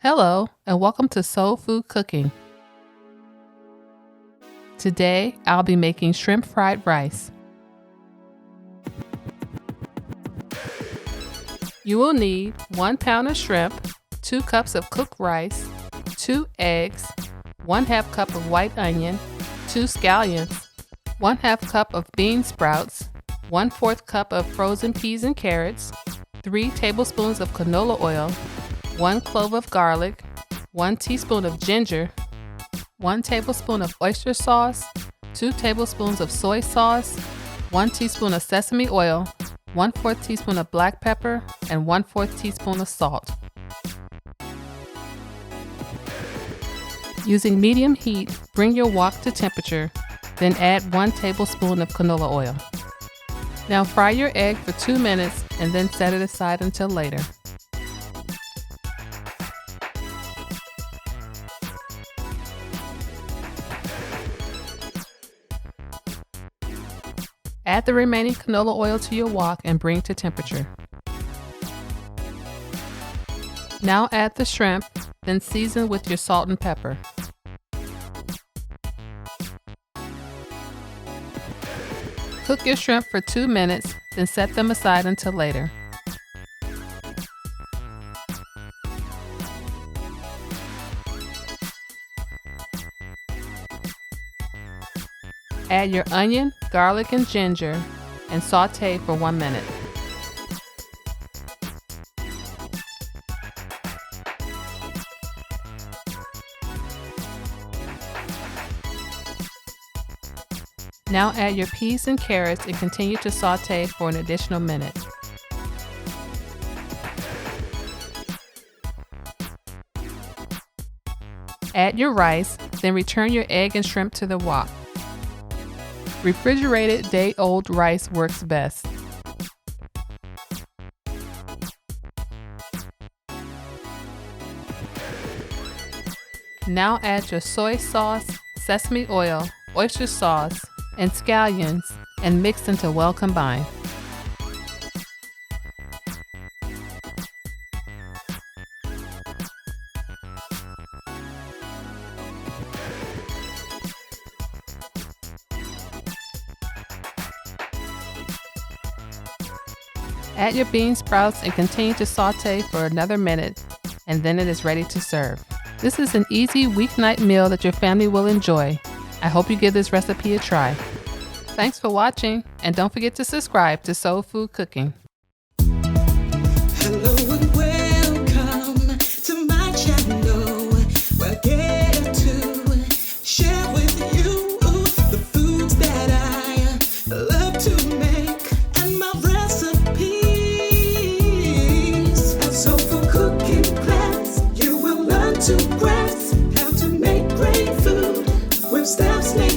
Hello, and welcome to Soul Food Cooking. Today, I'll be making shrimp fried rice. You will need 1 pound of shrimp, 2 cups of cooked rice, 2 eggs, 1/2 cup of white onion, 2 scallions, 1/2 cup of bean sprouts, 1/4 cup of frozen peas and carrots, 3 tablespoons of canola oil, 1 clove of garlic, 1 teaspoon of ginger, 1 tablespoon of oyster sauce, 2 tablespoons of soy sauce, 1 teaspoon of sesame oil, 1/4 teaspoon of black pepper, and 1/4 teaspoon of salt. Using medium heat, bring your wok to temperature, then add 1 tablespoon of canola oil. Now fry your egg for 2 minutes and then set it aside until later. Add the remaining canola oil to your wok and bring to temperature. Now add the shrimp, then season with your salt and pepper. Cook your shrimp for 2 minutes, then set them aside until later. Add your onion, garlic, and ginger and saute for 1 minute. Now add your peas and carrots and continue to saute for an additional minute. Add your rice, then return your egg and shrimp to the wok. Refrigerated day-old rice works best. Now add your soy sauce, sesame oil, oyster sauce, and scallions and mix until well combined. Add your bean sprouts and continue to saute for another minute, and then it is ready to serve. This is an easy weeknight meal that your family will enjoy. I hope you give this recipe a try. Thanks for watching, and don't forget to subscribe to Soul Food Cooking. Hello and welcome to my channel, where I get to share with you the foods that I love to make and my recipes. At Soul Food Cooking class, you will learn to grasp how to make great food with steps made